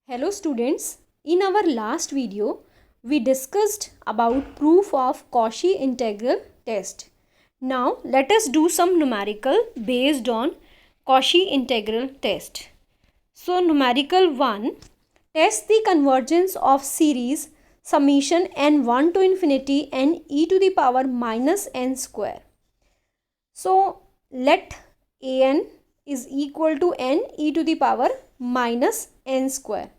Hello students, in our last video we discussed about proof of Cauchy integral test. Now let us do some numerical based on Cauchy integral test. So numerical 1, test the convergence of series summation n1 to infinity n e to the power minus n square. So let an is equal to n e to the power minus n square.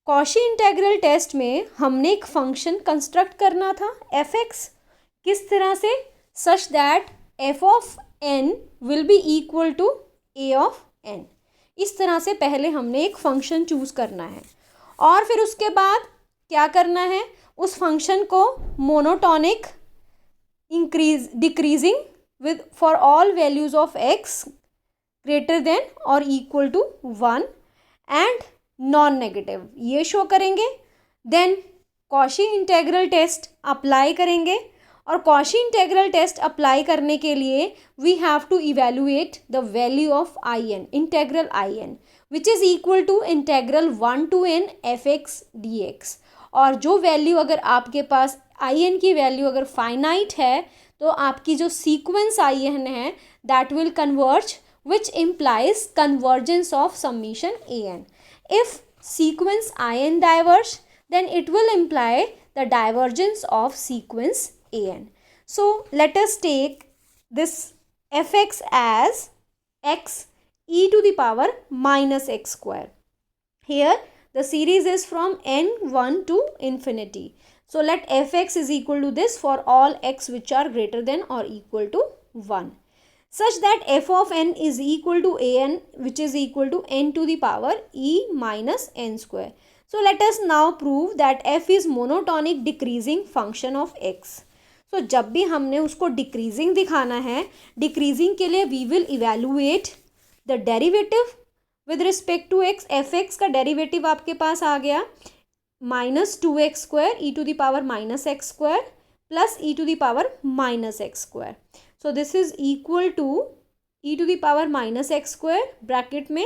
Cauchy integral test में हमने एक function construct करना था F x, किस तरह से, such that f of n will be equal to a of n. इस तरह से पहले हमने एक फंक्शन चूज करना है और फिर उसके बाद क्या करना है, उस फंक्शन को monotonic increase decreasing with for all values of x greater than और equal to 1 and non negative ये शो करेंगे. Then Cauchy integral test apply करेंगे और कॉशी इंटेग्रल टेस्ट अप्लाई करने के लिए we have to evaluate the value of I n, integral I n which is equal to integral 1 to n f x d x. और जो value अगर आपके पास आई एन की वैल्यू अगर फाइनाइट है तो आपकी जो सीक्वेंस आई एन है that will converge which implies convergence of summation an. If sequence in diverge, then it will imply the divergence of sequence an. So let us take this fx as x e to the power minus x square. Here the series is from n1 to infinity. So let fx is equal to this for all x which are greater than or equal to 1. Such that f of n is equal to an which is equal to n to the power e minus n square. So let us now prove that f is monotonic decreasing function of x. So जब भी हमने उसको decreasing दिखाना है, decreasing के लिए we will evaluate the derivative with respect to x. fx का derivative आपके पास आ गया minus 2x square e to the power minus x square plus e to the power minus x square. So this is equal to e to the power minus x square bracket में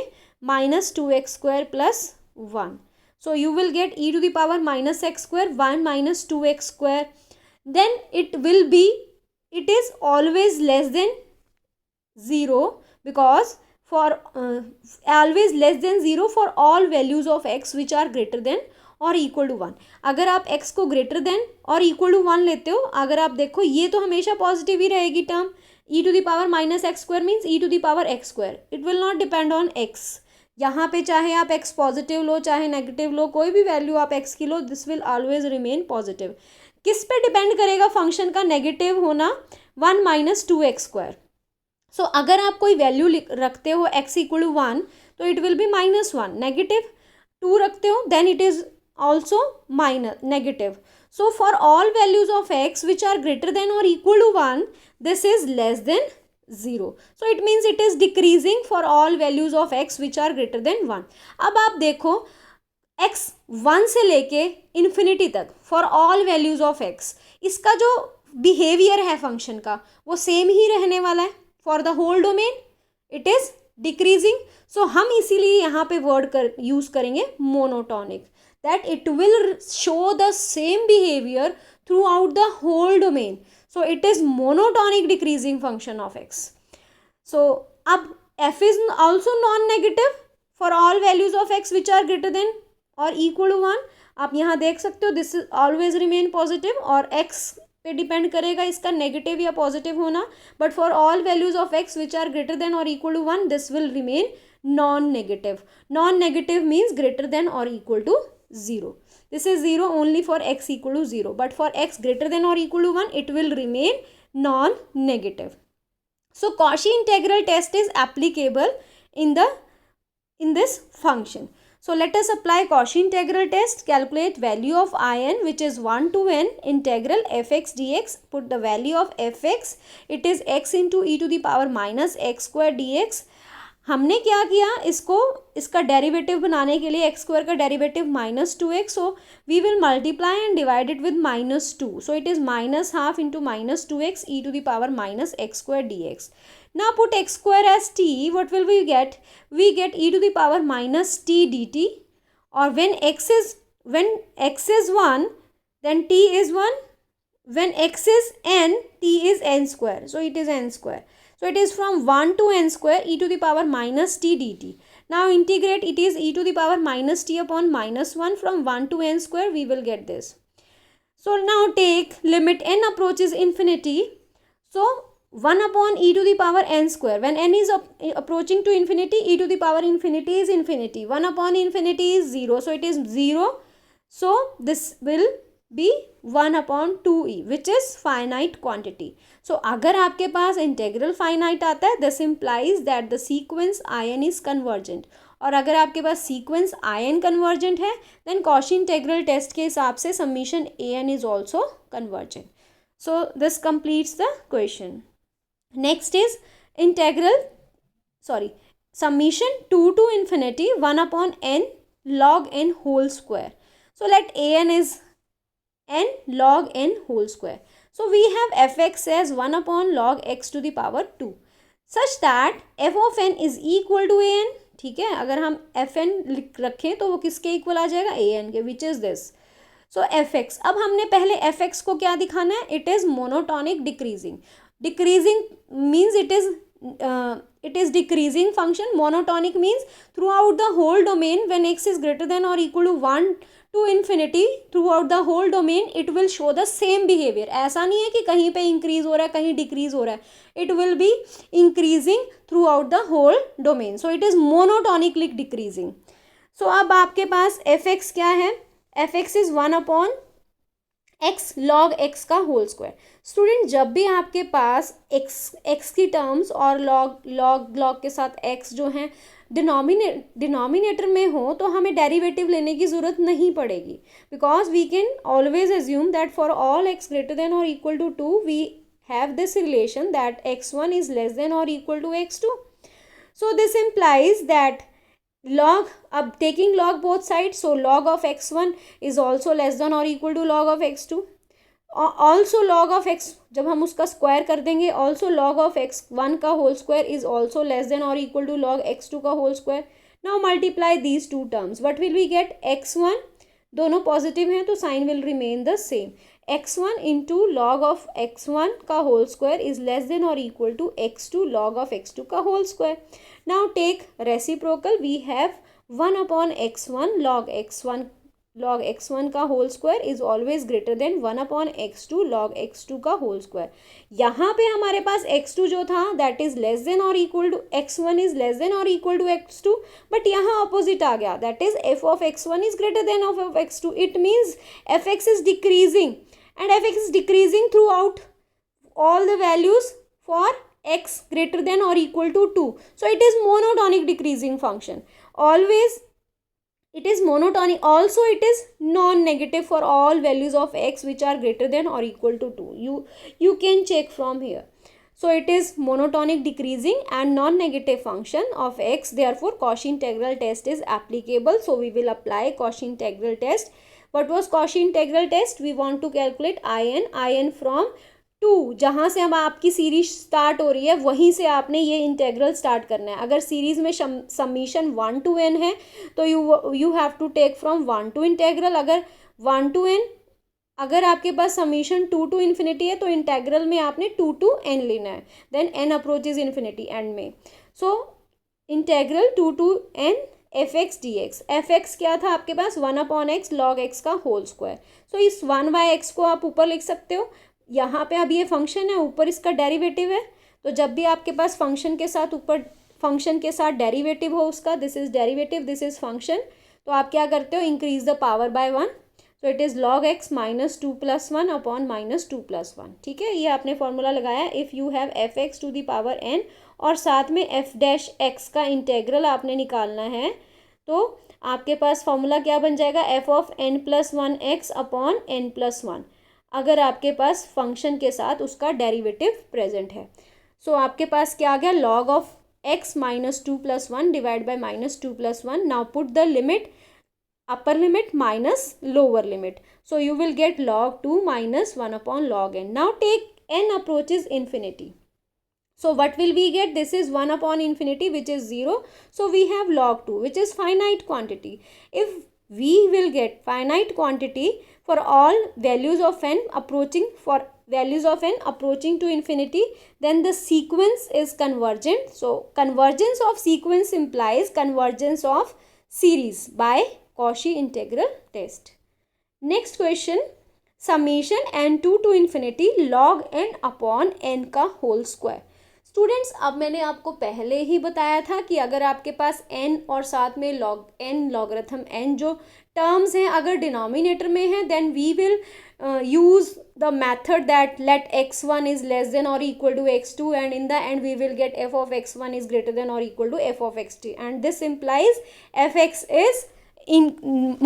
minus 2x square plus 1. So you will get e to the power minus x square 1 minus 2x square. Then it will be, it is always less than 0 because for always less than 0 for all values of x which are greater than और equal to 1. अगर आप x को greater than और equal to 1 लेते हो, अगर आप देखो ये तो हमेशा पॉजिटिव ही रहेगी term, e to the power minus x square means e to the power x square. It will not depend on x. यहाँ पे चाहे आप x पॉजिटिव लो चाहे नेगेटिव लो, कोई भी वैल्यू आप x की लो, this will always remain positive. किस पे डिपेंड करेगा फंक्शन का नेगेटिव होना, 1 माइनस 2x स्क्वायर. सो अगर आप कोई वैल्यू रखते हो x इक्वल टू 1 तो it will be minus 1. Negative 2 रखते हो then it is also minus negative. So for all values of x which are greater than or equal to 1, this is less than 0. So it means it is decreasing for all values of x which are greater than 1. अब आप देखो x 1 से लेके infinity तक for all values of x, इसका जो behaviour है function का वो सेम ही रहने वाला है. for the whole domain it is decreasing. So हम इसीलिए यहाँ पे वर्ड यूज करेंगे monotonic, that it will show the same behavior throughout the whole domain. So it is monotonic decreasing function of x. So अब f is also non-negative for all values of x which are greater than or equal to 1. आप यहाँ देख सकते हो this is always remain positive और x पे depend करेगा इसका नेगेटिव या पॉजिटिव होना, but for all values of x which are greater than or equal to 1 this will remain non-negative. Non-negative means greater than or equal to 0. This is 0 only for x equal to 0, but for x greater than or equal to 1 it will remain non-negative. So Cauchy integral test is applicable in this function. So let us apply Cauchy integral test. Calculate value of in which is 1 to n integral fx dx. Put the value of fx, it is x into e to the power minus x square dx. हमने क्या किया, इसको इसका derivative बनाने के लिए x square का derivative minus 2x, so we will multiply and divide it with minus 2. So it is minus half into minus 2x e to the power minus x square d x. Now put x square as t, what will we get? We get e to the power minus t dt or when x is 1, then t is 1. When x is n, t is n square, so it is n square. So it is from 1 to n square e to the power minus t dt. Now integrate, it is e to the power minus t upon minus 1 from 1 to n square, we will get this. So now take limit n approaches infinity. So 1 upon e to the power n square. When n is approaching to infinity, e to the power infinity is infinity. 1 upon infinity is 0. So it is 0. So this will be 1 upon 2e, which is finite quantity. So अगर आपके पास integral finite आता है, this implies that the sequence a n is convergent. और अगर आपके पास sequence a n convergent है, then Cauchy integral test के हिसाब से summation a n is also convergent. So this completes the question. Next is summation 2 to infinity 1 upon n log n whole square. So let a n is n log n whole square. So we have fx as 1 upon log x to the power 2 such that f of n is equal to a n. ठीक है, अगर हम F N रखें तो वो किसके equal आ जाएगा, A N के, which is this. So F x. अब हमने पहले एफ एक्स को क्या दिखाना है, it is monotonic decreasing. Decreasing means it is decreasing function. Monotonic means throughout the whole domain when x is greater than or equal to 1 to infinity, throughout the whole domain it will show the same behavior. ऐसा नहीं है कि कहीं पे increase हो रहा है, कहीं decrease हो रहा है. It will be increasing throughout the whole domain. So it is monotonically decreasing. So अब आपके पास fx क्या है, fx is 1 upon x log x का होल स्क्वायर. स्टूडेंट जब भी आपके पास x की टर्म्स और log के साथ x जो हैं डिनोमिनेटर में हो तो हमें डेरिवेटिव लेने की ज़रूरत नहीं पड़ेगी, because we can always assume that for all x greater than और equal to 2 we have this relation that x1 is less than और equal to x2. So this implies that log, अब taking log both sides, so log of x1 is also less than or equal to log of x2. Also log of x, जब हम उसका square कर देंगे, also log of x1 का whole square is also less than or equal to log x2 का whole square. Now multiply these two terms. What will we get? x1, दोनों positive हैं तो sign will remain the same. x1 into log of x1 का whole square is less than और equal to x2 log of x2 का whole square. Now take reciprocal. We have 1 upon x1 log x1 का whole square is always greater than 1 upon x2 log x2 का whole square. यहाँ पे हमारे पास x2 जो था that is less than और equal to x1 is less than और equal to x2, but यहाँ अपोजिट आ गया, that is f of x1 is greater than of x2. It means fx is decreasing and fx is decreasing throughout all the values for x greater than or equal to 2. So it is monotonic decreasing function. Always it is monotonic. Also it is non-negative for all values of x which are greater than or equal to 2. You can check from here. So it is monotonic decreasing and non-negative function of x. Therefore Cauchy integral test is applicable. So we will apply Cauchy integral test. What was Cauchy integral test? We want to calculate in from 2. जहाँ से हम आपकी series start हो रही है वहीं से आपने ये इंटेग्रल स्टार्ट करना है. अगर सीरीज में समीशन 1 to n है तो you have to take from 1 to integral. अगर 1 to n, अगर आपके पास समीशन 2 to इन्फिनिटी है तो इंटेग्रल में आपने 2 to n लेना है. Then n approaches infinity and में. So integral 2 to n f x d x. F x क्या था आपके पास, 1 अपॉन एक्स लॉग एक्स का होल स्क्वायर. सो इस 1/x को आप ऊपर लिख सकते हो. यहाँ पे अब ये फंक्शन है, ऊपर इसका डेरिवेटिव है. तो जब भी आपके पास फंक्शन के साथ ऊपर फंक्शन के साथ डेरिवेटिव हो उसका, this is derivative, this is function, तो आप क्या करते हो, increase the power by 1. So it is log x minus 2 + 1 upon minus 2 + 1. ठीक है, ये आपने फॉर्मूला लगाया. If you have f x to the power n और साथ में f डैश x का इंटेग्रल आपने निकालना है, तो आपके पास फॉर्मूला क्या बन जाएगा, f of n + 1x upon n + 1, अगर आपके पास फंक्शन के साथ उसका डेरिवेटिव प्रेजेंट है. सो आपके पास क्या आ गया, log of x minus 2 + 1 divide by minus 2 + 1. Now put the limit, upper limit minus lower limit. So you will get log 2 minus 1 upon log n. Now take n approaches infinity. So what will we get? This is 1 upon infinity which is 0. So we have log 2 which is finite quantity. If we will get finite quantity for all values of n approaching to infinity, then the sequence is convergent. So convergence of sequence implies convergence of series by Cauchy integral test. Next question, summation n2 to infinity log n upon n का whole square. Students, अब मैंने आपको पहले ही बताया था कि अगर आपके पास n और साथ में लॉग n लॉगरिथम n जो टर्म्स हैं अगर डिनोमिनेटर में है, then we will use the method that let x1 is less than or equal to x2, and in the end we will get f of x1 is greater than or equal to f of x2, and this implies fx is in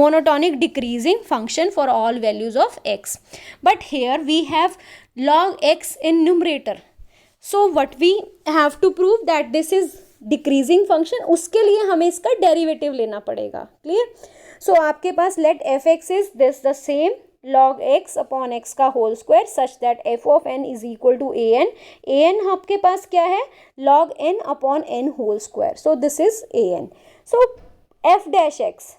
monotonic decreasing function for all values of x. But here we have log x in numerator, so what we have to prove that this is decreasing function, उसके लिए हमें इसका derivative लेना पड़ेगा. Clear? So आपके पास let fx is this the same log x upon x का whole square such that f of n is equal to an आपके पास क्या है, log n upon n whole square. So this is an. So f dash x,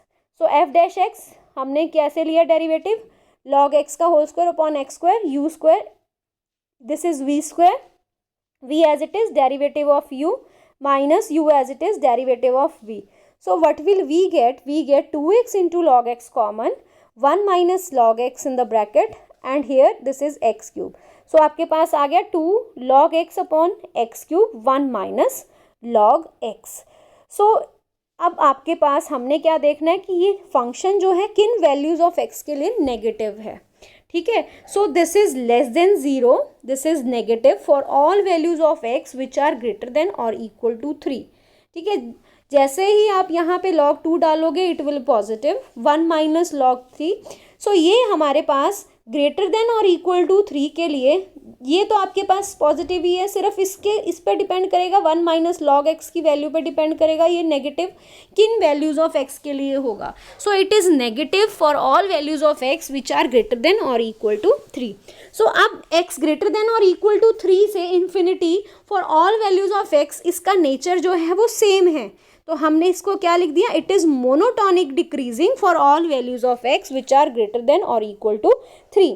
so f dash x हमने कैसे लिया derivative, log x का whole square upon x square u square, this is v square, v as it is derivative of u minus u as it is derivative of v. So what will we get? We get 2x into log x common, 1 minus log x in the bracket, and here this is x cube. So आपके पास आ गया 2 log x upon x cube, 1 minus log x. So अब आपके पास हमने क्या देखना है कि ये फंक्शन जो है किन वैल्यूज ऑफ x के लिए नेगेटिव है. ठीक है, so this is less than 0, this is negative for all values of x which are greater than और इक्वल टू 3. ठीक है, जैसे ही आप यहाँ पे log 2 डालोगे it will positive, 1 minus log 3. सो ये हमारे पास ग्रेटर देन और इक्वल टू 3 के लिए ये तो आपके पास पॉजिटिव ही है, सिर्फ इस पे डिपेंड करेगा 1 माइनस लॉग एक्स की वैल्यू पे डिपेंड करेगा ये नेगेटिव किन वैल्यूज ऑफ एक्स के लिए होगा. So it is negative for all values of x which are greater than और इक्वल टू 3. सो अब एक्स ग्रेटर देन और इक्वल टू 3 से infinity for all values of x, इसका nature जो है वो सेम है. तो हमने इसको क्या लिख दिया, it is monotonic decreasing for all values of x which are greater than और equal to 3.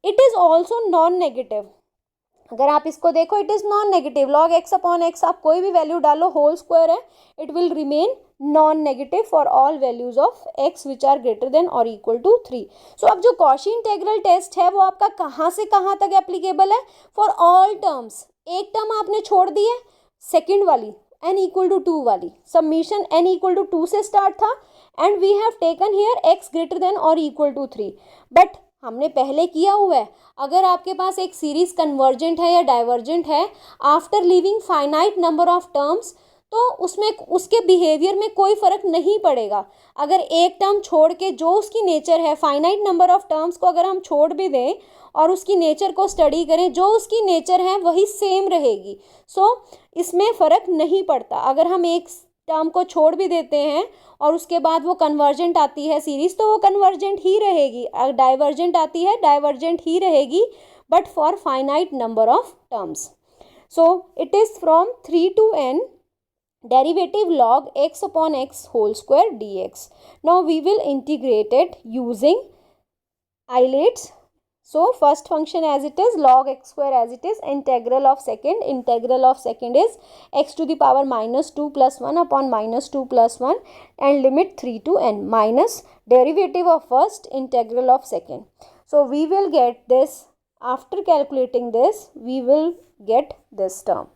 It is also non negative. अगर आप इसको देखो it is non negative, log x upon x आप कोई भी वैल्यू डालो होल स्क्वायर है, it will remain non negative for all values of x which are greater than और इक्वल टू 3. सो अब जो कॉशी इंटेग्रल टेस्ट है वो आपका कहाँ से कहाँ तक एप्लीकेबल है, फॉर ऑल टर्म्स. एक टर्म आपने छोड़ दी है, सेकेंड वाली n इक्वल टू 2 वाली, सबमिशन n इक्वल टू 2 से स्टार्ट था and we have taken here x greater than और इक्वल टू 3. बट हमने पहले किया हुआ है, अगर आपके पास एक सीरीज कन्वर्जेंट है या डाइवर्जेंट है after living finite number of terms, तो उसमें उसके बिहेवियर में कोई फ़र्क नहीं पड़ेगा. अगर एक टर्म छोड़ के जो उसकी नेचर है, फाइनाइट नंबर ऑफ टर्म्स को अगर हम छोड़ भी दें और उसकी नेचर को स्टडी करें, जो उसकी नेचर है वही सेम रहेगी. सो इसमें फ़र्क नहीं पड़ता. अगर हम एक टर्म को छोड़ भी देते हैं और उसके बाद वो कन्वर्जेंट आती है सीरीज, तो वो कन्वर्जेंट ही रहेगी. अगर डाइवर्जेंट आती है डाइवर्जेंट ही रहेगी, but for finite number of terms. So it is from 3 to n derivative log x upon x whole square dx. Now we will integrate it using Eilert's. So first function as it is, log x square as it is, integral of second is x to the power minus 2 plus 1 upon minus 2 plus 1 and limit 3 to n minus derivative of first, integral of second. So we will get this, after calculating this we will get this term.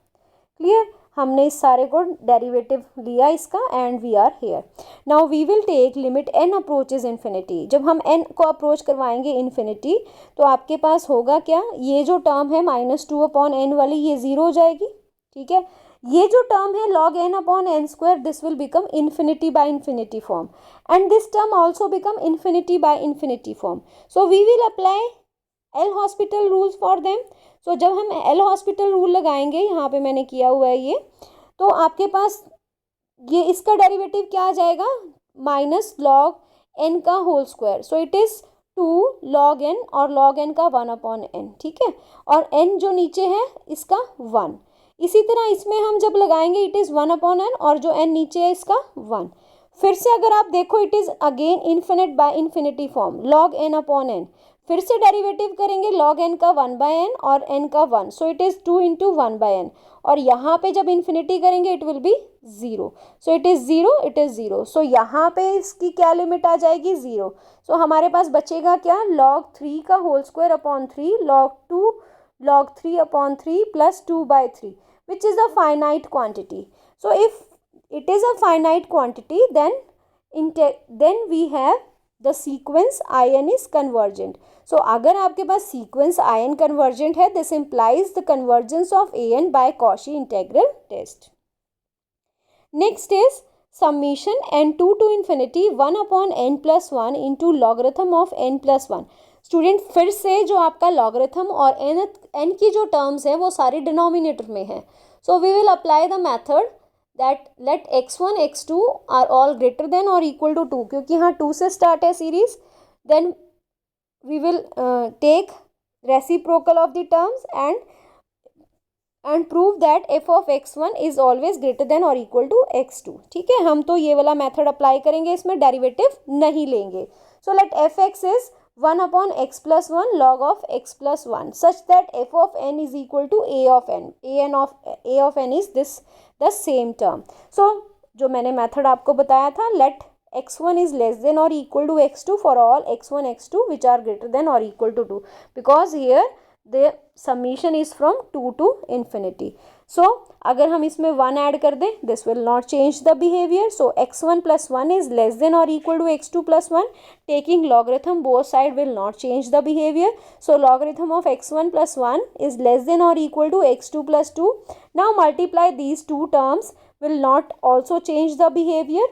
Clear? हमने इस सारे को derivative लिया इसका and we are here. Now we will take limit n approaches infinity. जब हम n को approach करवाएंगे इन्फिनिटी तो आपके पास होगा क्या, ये जो टर्म है -2 अपॉन n वाली ये ज़ीरो हो जाएगी. ठीक है, ये जो टर्म है log n upon n square, this will become infinity by infinity form and this term also become infinity by infinity form. So we will apply L hospital rules for them. So जब हम L hospital rule लगाएंगे, यहाँ पे मैंने किया हुआ है ये, तो आपके पास ये इसका डेरिवेटिव क्या आ जाएगा, माइनस लॉग एन का whole square. So it is 2 log n और log n का 1 अपॉन n. ठीक है, और n जो नीचे है इसका 1. इसी तरह इसमें हम जब लगाएंगे इट इज़ 1 अपॉन n और जो n नीचे है इसका 1. फिर से अगर आप देखो it is again infinite bye infinity form, log n upon n, फिर से डेरिवेटिव करेंगे log n का 1/n और n का 1, so it is 2 into 1/n, और यहाँ पे जब इन्फिनिटी करेंगे it will B 0, so it is 0, it is 0, सो यहाँ पे इसकी क्या लिमिट आ जाएगी 0, सो हमारे पास बचेगा क्या, log 3 का whole square upon 3, log 3 upon 3 plus 2/3 which is a finite quantity. So if it is a finite quantity, then we have the sequence in is convergent. So अगर आपके पास sequence in convergent है, this implies the convergence of an by Cauchy integral test. Next is summation n2 to infinity 1 upon n plus 1 into logarithm of n plus 1. Student फिर से जो आपका logarithm और n की जो टर्म्स है वो सारी डिनोमिनेटर में है, so we will apply the method that let x1 x2 are all greater than और इक्वल टू 2, क्योंकि यहाँ 2 से स्टार्ट है series, then we will take reciprocal of the terms and prove that f of x1 is always greater than और equal to x2. ठीक है, हम तो ये वाला मेथड अप्लाई करेंगे, इसमें डेरिवेटिव नहीं लेंगे. So let F x is 1 upon x plus 1 log of x plus 1 such that f of n is equal to a of n. a of n is this the same term. So जो मैंने method आपको बताया था, let x1 is less than or equal to x2 for all x1 x2 which are greater than or equal to 2, because here the summation is from 2 to infinity. So अगर हम इसमें 1 add कर दें, this will not change the behavior. So x1 plus 1 is less than or equal to x2 plus 1. Taking logarithm both side will not change the behavior. So logarithm of x1 plus 1 is less than or equal to x2 plus 2. Now multiply these two terms will not also change the behavior.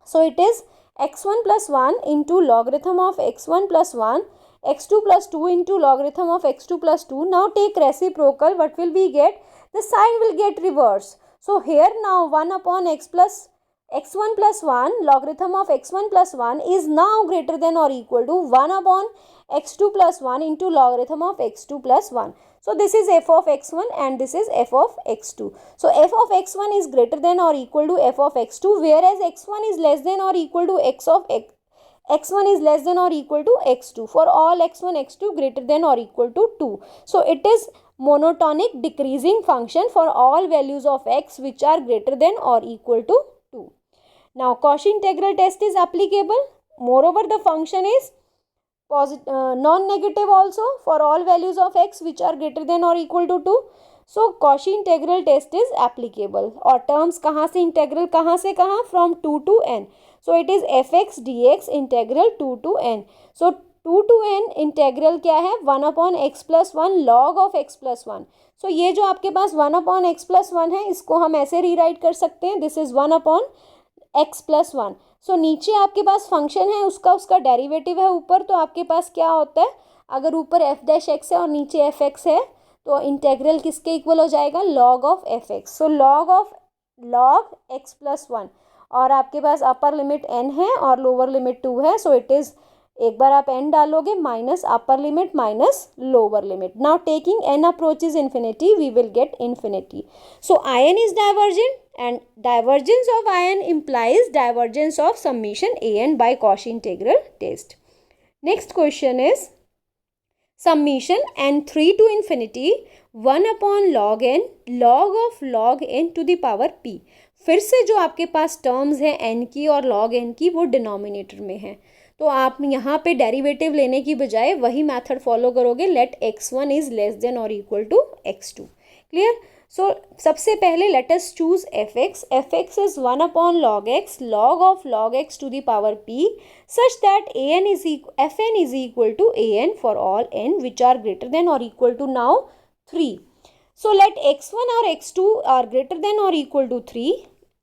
So it is x1 plus 1 into logarithm of x1 plus 1, x2 plus 2 into logarithm of x2 plus 2. Now take reciprocal, what will we get? The sign will get reverse. So here now 1 upon x1 plus 1 logarithm of x1 plus 1 is now greater than or equal to 1 upon x2 plus 1 into logarithm of x2 plus 1. So this is f of x1 and this is f of x2. So f of x1 is greater than or equal to f of x2, whereas x1 is less than or equal to x1 is less than or equal to x2 for all x1 x2 greater than or equal to 2. So it is monotonic decreasing function for all values of x which are greater than or equal to 2. Now Cauchy integral test is applicable. Moreover, the function is non-negative also for all values of x which are greater than or equal to 2. So Cauchy integral test is applicable. और terms कहाँ से integral कहाँ से कहाँ, from 2 to n. So it is fx dx integral 2 to n. So 2 to n integral क्या है, 1 upon x plus 1 log of x plus 1. सो ये जो आपके पास 1 अपॉन x प्लस 1 है, इसको हम ऐसे रीराइट कर सकते हैं, this is 1 upon x plus 1. सो नीचे आपके पास फंक्शन है, उसका डेरिवेटिव है ऊपर, तो आपके पास क्या होता है, अगर ऊपर f डैश x है और नीचे एफ एक्स है, तो इंटेग्रल किसके इक्वल हो जाएगा, log of F x. So log x plus 1, और आपके पास अपर लिमिट n है और लोअर लिमिट 2 है. सो इट इज़, एक बार आप n डालोगे minus upper limit minus lower limit. Now taking n approaches infinity we will get infinity. So in is divergent and divergence of in implies divergence of summation an by Cauchy integral test. Next question is summation n3 to infinity 1 upon log n log of log n to the power p. फिर से जो आपके पास terms हैं n की और log n की, वो denominator में है, तो आप यहाँ पे डेरिवेटिव लेने की बजाय वही मेथड फॉलो करोगे, let x1 is less than और equal to x2. Clear. So सबसे पहले let us choose fx. fx is 1 upon log x log of log x to the power p such that fn is equal to an for all n which are greater than or equal to now 3. So let x1 or x2 are greater than or equal to 3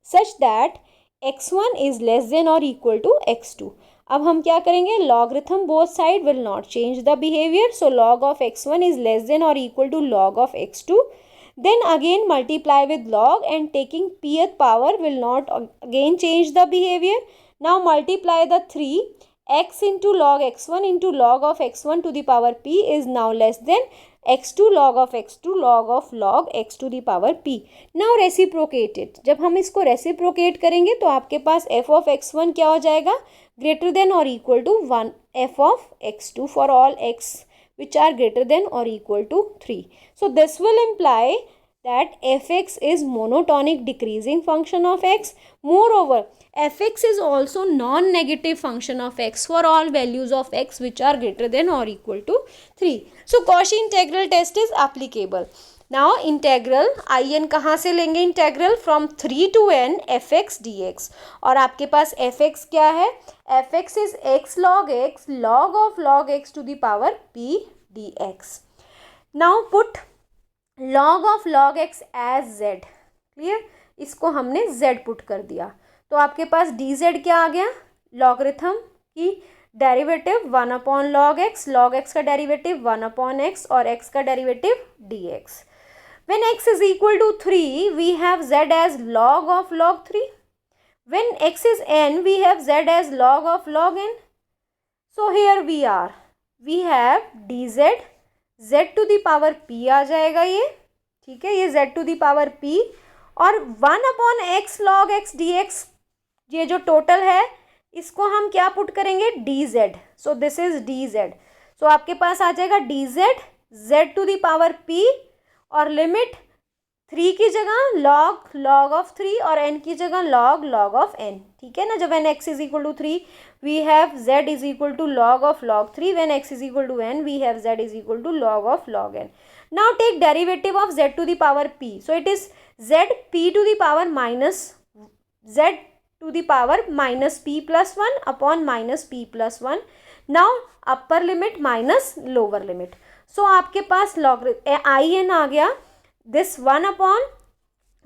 such that x1 is less than or equal to x2. अब हम क्या करेंगे, logarithm both side will not change the behaviour. So log of x1 is less than और equal to log of x2. Then again multiply with log and taking pth power will not again change the behavior. Now multiply the 3 x into log x1 into log of x1 to the power p is now less than x2 log of x2 log of log x to the power p. Now reciprocate it. जब हम इसको reciprocate करेंगे तो आपके पास f of x1 क्या हो जाएगा, greater than or equal to 1 f of x2 for all x which are greater than or equal to 3. So this will imply that fx is monotonic decreasing function of x. Moreover, fx is also non-negative function of x for all values of x which are greater than or equal to 3. So Cauchy integral test is applicable. Now integral in कहाँ से लेंगे, integral from 3 to n fx dx. और आपके पास fx क्या है, fx is x log of x to the power p dx. Now put log of log x as z. Clear, इसको हमने z put कर दिया तो आपके पास dz क्या आ गया, लॉगरिथम की डेरिवेटिव 1 अपॉन log x का डेरिवेटिव 1 अपॉन x और x का derivative dx. When x is equal to 3 we have z as log of log 3. When x is n we have z as log of log n. So here we have dz z to the power p आ जाएगा ये, ठीक है, ये z to the power p और 1 upon x log x dx, ये जो total है इसको हम क्या पुट करेंगे, dz. So this is dz. सो आपके पास आ जाएगा dz z to the power p और लिमिट 3 की जगह log of 3 और n की जगह log of n, ठीक है ना. जब n x is equal to 3 we have z is equal to log of log 3. When x is equal to n we have z is equal to log of log n. Now take derivative of z to the power p. So it is z p to the power minus z to the power minus p plus 1 upon minus p plus 1. Now upper limit minus lower limit. So आपके पास log in आ गया, this 1 upon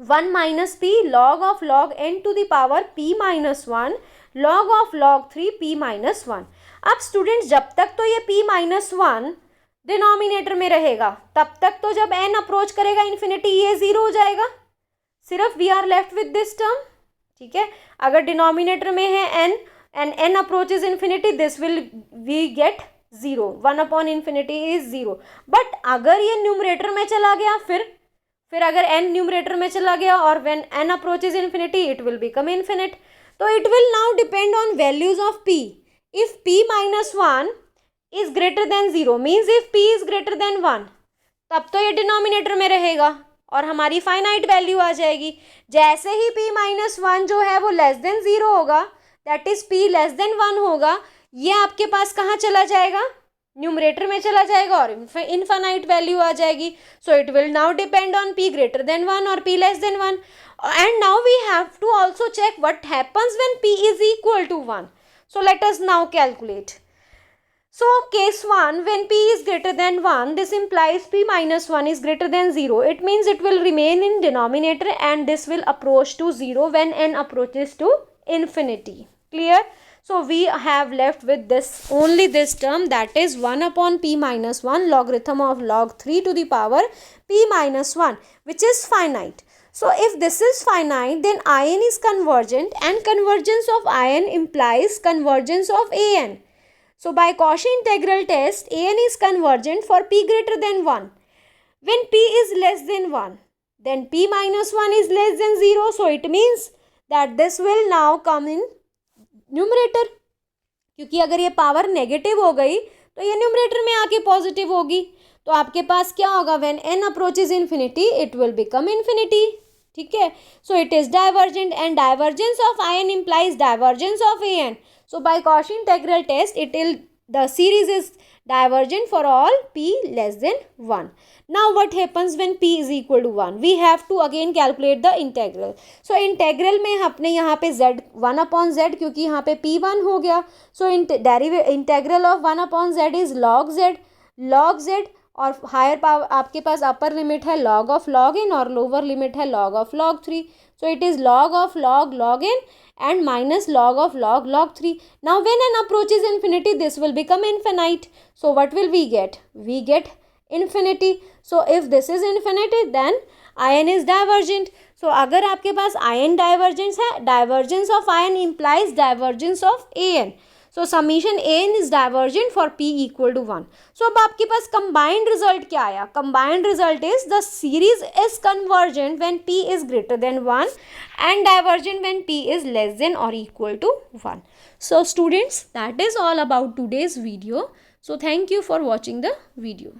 1 minus p log of log n to the power p minus 1 log of log 3 p minus 1. अब students जब तक तो ये p minus 1 denominator में रहेगा तब तक तो जब n अप्रोच करेगा इन्फिनिटी ये 0 हो जाएगा, सिर्फ we are left with this term, ठीक है. अगर डिनोमिनेटर में है n and n approaches infinity this will we get 0, 1 upon infinity is 0. But अगर ये न्यूमरेटर में चला गया फिर अगर n न्यूमरेटर में चला गया और when n approaches infinity it will become infinite. तो it will now depend on values of p. If p minus 1 is greater than 0 means if p is greater than 1 तब तो ये डिनोमिनेटर में रहेगा और हमारी फाइनाइट वैल्यू आ जाएगी. जैसे ही p माइनस 1 जो है वो लेस देन 0 होगा, that is p less than 1 होगा, ये आपके पास कहाँ चला जाएगा, न्यूमरेटर में चला जाएगा और इनफाइनाइट वैल्यू आ जाएगी. So it will now depend on p greater than 1 or p less than 1. And now we have to also check what happens when p is equal to 1. So let us now calculate. So case 1, when p is greater than 1, this implies p minus 1 is greater than 0. It means it will remain in denominator and this will approach to 0 when n approaches to infinity. Clear? So we have left with this, only this term, that is 1 upon p minus 1 logarithm of log 3 to the power p minus 1, which is finite. So if this is finite, then in is convergent and convergence of in implies convergence of an. So by Cauchy integral test, an is convergent for p greater than 1. When p is less than 1, then p minus 1 is less than 0. So it means that this will now come in numerator. क्योंकि अगर ये power negative हो गई तो ये numerator में आके positive होगी. तो आपके पास क्या होगा, when n approaches infinity, it will become infinity. ठीक है. So it is divergent and divergence of in implies divergence of an. So by Cauchy integral test, the series is divergent for all p less than 1. Now what happens when p is equal to 1? We have to again calculate the integral. So integral में अपने यहाँ पे z 1 upon z, क्योंकि यहाँ पे p 1 हो गया. So integral of 1 upon z is log z और हायर पावर आपके पास अपर लिमिट है log of log n और लोअर लिमिट है log of log 3. So it is log of log n and minus log of log 3. Now when n approaches infinity, this will become infinite. So what will we get? We get infinity. So if this is infinity, then in is divergent. So अगर आपके पास in divergence है, divergence of in implies divergence of an. So summation n is divergent for p equal to 1. So अब आपके पास combined result क्या आया? Combined result is the series is convergent when p is greater than 1 and divergent when p is less than or equal to 1. So students, that is all about today's video. So thank you for watching the video.